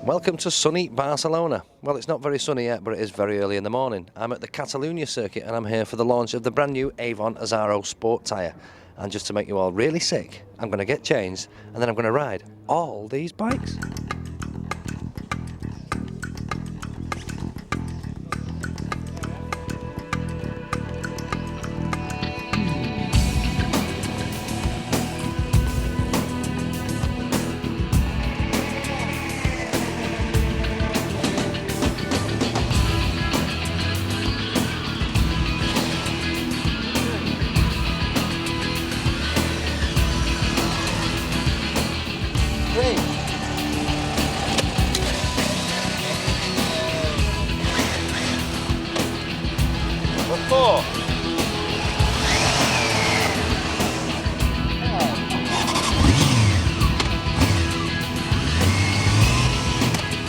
Welcome to sunny Barcelona. Well, it's not very sunny yet, but it is very early in the morning. I'm at the Catalunya circuit and I'm here for the launch of the brand new Avon Azaro Sport tyre. And just to make you all really sick, I'm going to get changed and then I'm going to ride all these bikes. Four.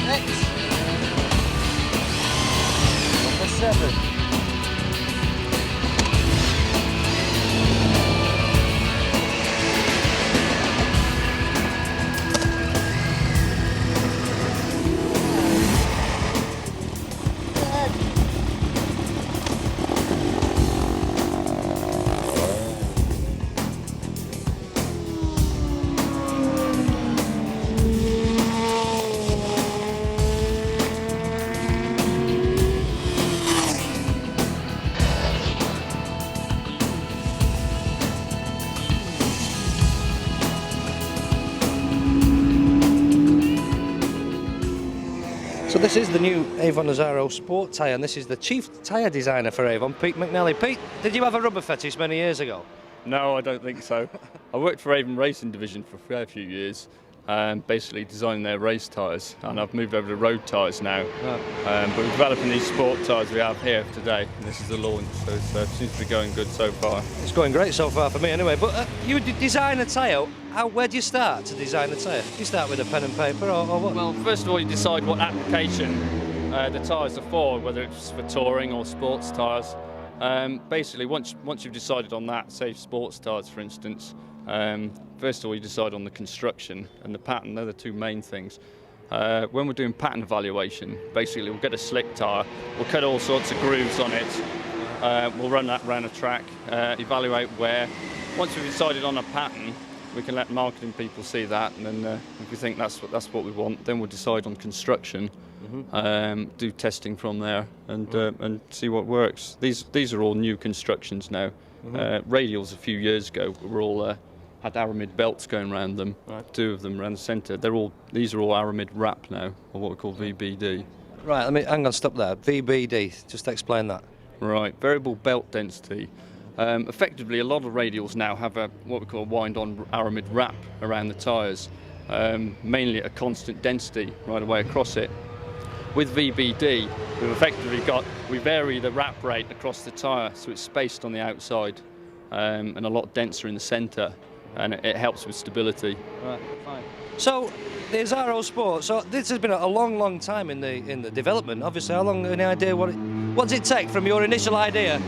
Six. Number 7. So this is the new Avon Azaro Sport tyre, and this is the chief tyre designer for Avon, Pete McNally. Pete, did you have a rubber fetish many years ago? No, I don't think so. I worked for Avon Racing Division for a fair few years, basically designing their race tyres, and I've moved over to road tyres now. But we're developing these sport tyres we have here today, and this is the launch, so it seems to be going good so far. It's going great so far for me anyway, but you design a tyre, where do you start to design a tyre? Do you start with a pen and paper or what? Well, first of all you decide what application the tyres are for, whether it's for touring or sports tyres. Basically, once you've decided on that, say sports tyres for instance, first of all you decide on the construction and the pattern. They're the two main things. When we're doing pattern evaluation, basically we'll get a slick tyre, we'll cut all sorts of grooves on it, we'll run that around a track, evaluate where. Once we've decided on a pattern, we can let marketing people see that, and then if we think that's what we want, then we'll decide on construction. Do testing from there and see what works. These are all new constructions now. Radials a few years ago were all had aramid belts going around them. Right. 2 of them around the centre. These are all aramid wrap now, or what we call VBD. Right. Hang on, stop there. VBD. Just explain that. Right. Variable belt density. Effectively, a lot of radials now have what we call a wind-on aramid wrap around the tyres, mainly at a constant density right away across it. With VBD, we vary the wrap rate across the tyre, so it's spaced on the outside and a lot denser in the centre, and it helps with stability. Right, fine. So the Azaro Sport. So this has been a long time in the development. Obviously, how long? Any idea what does it take from your initial idea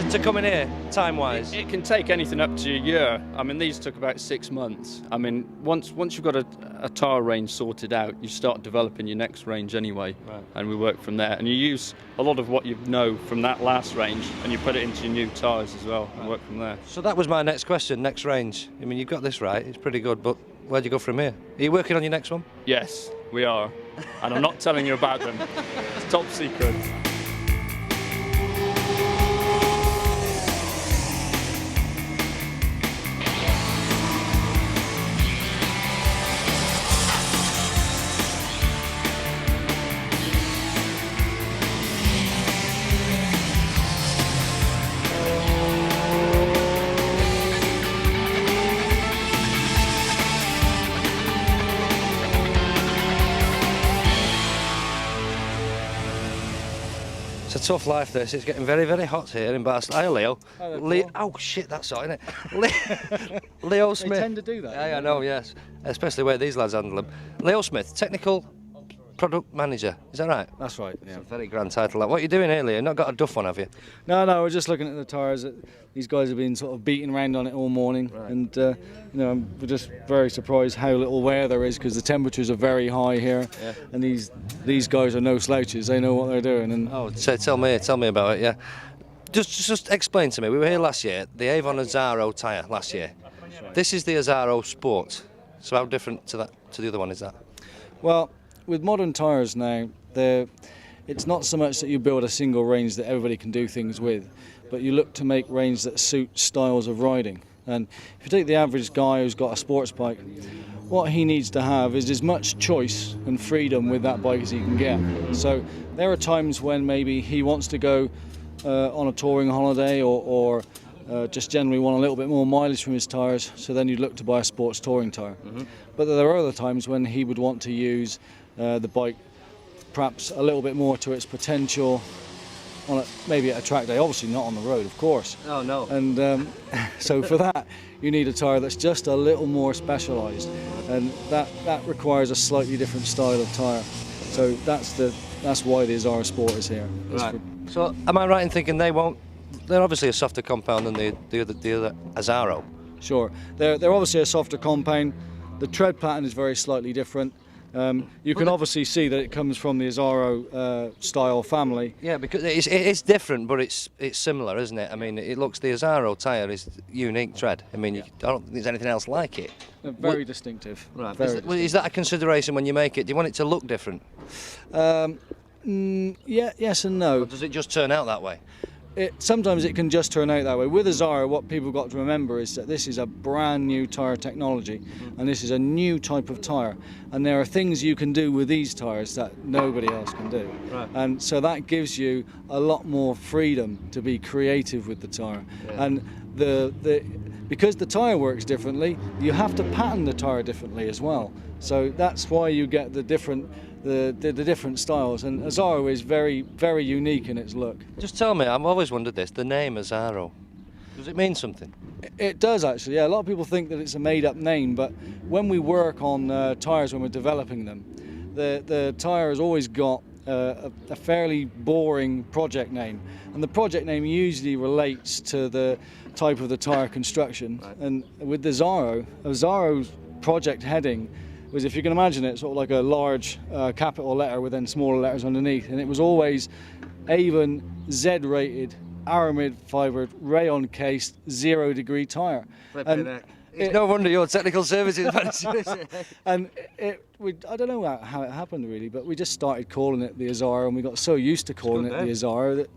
to come in here, time-wise? It can take anything up to a year. These took about 6 months. Once you've got a tyre range sorted out, you start developing your next range anyway, right. And we work from there. And you use a lot of what you know from that last range, and you put it into your new tyres as well, and work from there. So that was my next question. Next range. You've got this right. It's pretty good, but where do you go from here? Are you working on your next one? Yes, we are, and I'm not telling you about them. It's top secret. It's a tough life this. It's getting very hot here in Barcelona. Hi Leo. Hello, oh shit, that's hot, isn't it? Leo Smith. They tend to do that. Yeah, I know, yes. Especially the way these lads handle them. Leo Smith, technical product manager. Is that right? That's right, yeah. It's a very grand title. What are you doing here, Lee? You've not got a duff on, have you? No, we're just looking at the tyres. These guys have been sort of beating around on it all morning, Right. and we're just very surprised how little wear there is, because the temperatures are very high here, Yeah. and these guys are no slouches. They know what they're doing. And Oh, so tell me about it. Yeah. Just explain to me. We were here last year. The Avon Azaro tyre last year. This is the Azaro Sport. So how different to the other one is that? Well, with modern tyres now, it's not so much that you build a single range that everybody can do things with, but you look to make range that suit styles of riding. And if you take the average guy who's got a sports bike, what he needs to have is as much choice and freedom with that bike as he can get. So there are times when maybe he wants to go on a touring holiday or just generally want a little bit more mileage from his tyres, so then you'd look to buy a sports touring tyre. But there are other times when he would want to use the bike perhaps a little bit more to its potential on maybe at a track day, obviously not on the road, of course. Oh no. And so for that you need a tyre that's just a little more specialised, and that requires a slightly different style of tyre. So that's why the Azaro Sport is here. Right. So am I right in thinking they're obviously a softer compound than the other Azaro? Sure, they're obviously a softer compound. The tread pattern is very slightly different. You can obviously see that it comes from the Azaro style family. Yeah, because it's different, but it's similar, isn't it? I mean, the Azaro tyre is unique tread. I mean, I don't think there's anything else like it. Very distinctive. Right. Very Is that a consideration when you make it? Do you want it to look different? Yeah, yes and no. Or does it just turn out that way? Sometimes it can just turn out that way. With Azaro, what people got to remember is that this is a brand new tyre technology, and this is a new type of tyre, and there are things you can do with these tyres that nobody else can do. Right. And so that gives you a lot more freedom to be creative with the tyre. Yeah. And because the tyre works differently, you have to pattern the tyre differently as well. So that's why you get the different styles, and Azaro is very, very unique in its look. Just tell me, I've always wondered this, the name Azaro, does it mean something? It does actually, yeah. A lot of people think that it's a made-up name, but when we work on tyres, when we're developing them, the tyre has always got a fairly boring project name, and the project name usually relates to the type of the tyre construction. Right. And with the Azaro's project heading was, if you can imagine it, sort of like a large capital letter with then smaller letters underneath, and it was always Avon Z-rated, aramid fibered, rayon cased 0 degree tyre. It's no wonder your technical services manager. And I don't know how it happened really, but we just started calling it the Azaro, and we got so used to calling it the Azaro that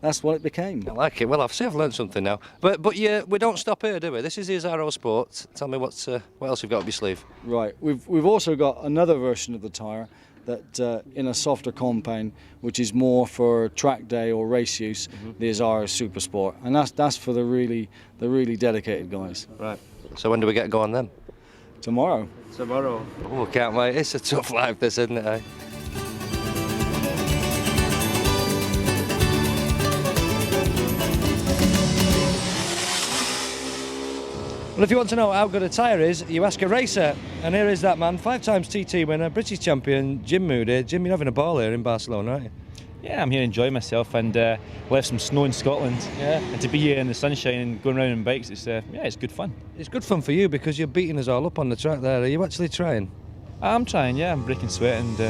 that's what it became. I like it. Well, I've learned something now. But yeah, we don't stop here, do we? This is the Azaro Sport. Tell me what else you've got up your sleeve. Right. We've also got another version of the tyre that in a softer compound, which is more for track day or race use, the Azaro Super Sport, and that's for the really dedicated guys. Right. So when do we get going then? Tomorrow. Oh, can't wait. It's a tough life, this, isn't it? Eh? Well, if you want to know how good a tyre is, you ask a racer. And here is that man, 5 times TT winner, British champion, Jim Moody. Jim, you're having a ball here in Barcelona, aren't you? Yeah, I'm here enjoying myself, and left some snow in Scotland. Yeah. And to be here in the sunshine and going around on bikes, it's good fun. It's good fun for you because you're beating us all up on the track there. Are you actually trying? I'm trying, yeah. I'm breaking sweat, and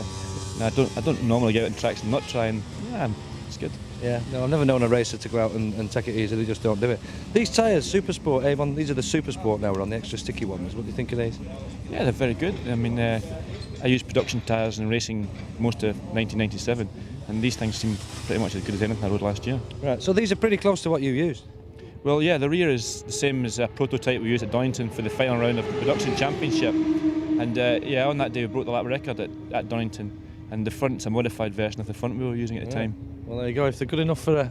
I don't normally get out in tracks and not try, and yeah, it's good. Yeah, no, I've never known a racer to go out and take it easy. They just don't do it. These tyres, Super Sport, Avon, these are the Super Sport now. We're on the extra sticky ones. What do you think of these? Yeah, they're very good. I mean, I used production tyres in racing most of 1997, and these things seem pretty much as good as anything I rode last year. Right, so these are pretty close to what you used. Well, yeah, the rear is the same as a prototype we used at Donington for the final round of the production championship, and yeah, on that day we broke the lap record at Donington, and the front's a modified version of the front we were using at the time. Well, there you go. If they're good enough for a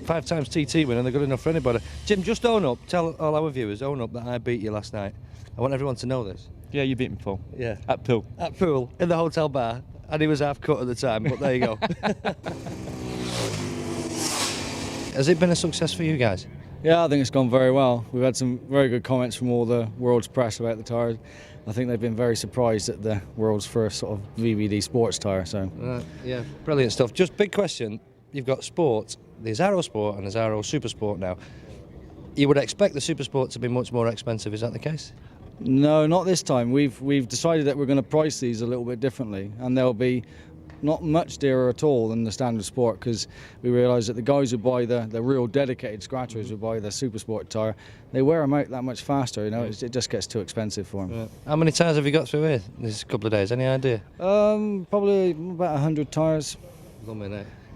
5 times TT winner, they're good enough for anybody. Jim, just own up. Tell all our viewers, own up that I beat you last night. I want everyone to know this. Yeah, you beat me, Paul. Yeah. At pool. At pool, in the hotel bar. And he was half cut at the time, but there you go. Has it been a success for you guys? Yeah, I think it's gone very well. We've had some very good comments from all the world's press about the tyres. I think they've been very surprised at the world's first sort of VVD sports tyre. So Yeah, brilliant stuff. Just big question. You've got Sport, the Azaro Sport and Azaro Super Sport now. You would expect the Super Sport to be much more expensive, is that the case? no, not this time. We've decided that we're going to price these a little bit differently, and they'll be not much dearer at all than the standard Sport, because we realise that the guys who buy the real dedicated scratchers who buy the Super Sport tyre, they wear them out that much faster. You know, it just gets too expensive for them. Yeah. How many tyres have you got through here this couple of days? Any idea? Probably about 100 tyres.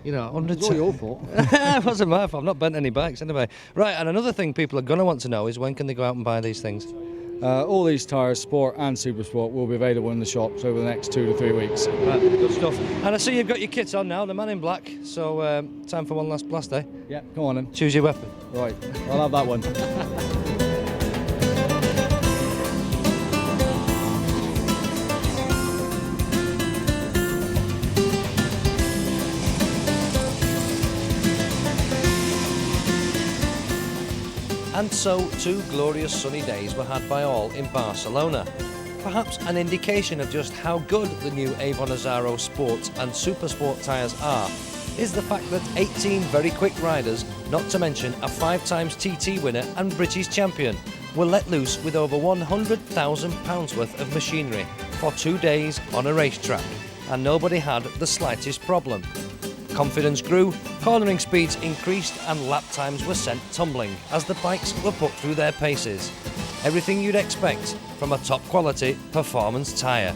You know, 100 It's all your fault. It wasn't my fault. I've not bent any bikes anyway. Right, and another thing people are going to want to know is when can they go out and buy these things? All these tyres, Sport and Super Sport, will be available in the shops over the next 2 to 3 weeks. Right, good stuff. And I see you've got your kit on now, the man in black. So time for one last blast, eh? Yeah, come on then. Choose your weapon. Right, I'll have that one. And so 2 glorious sunny days were had by all in Barcelona. Perhaps an indication of just how good the new Avon Azaro Sport and Super Sport tyres are is the fact that 18 very quick riders, not to mention a 5 times TT winner and British champion, were let loose with over £100,000 worth of machinery for 2 days on a racetrack, and nobody had the slightest problem. Confidence grew, cornering speeds increased and lap times were sent tumbling as the bikes were put through their paces. Everything you'd expect from a top quality performance tyre.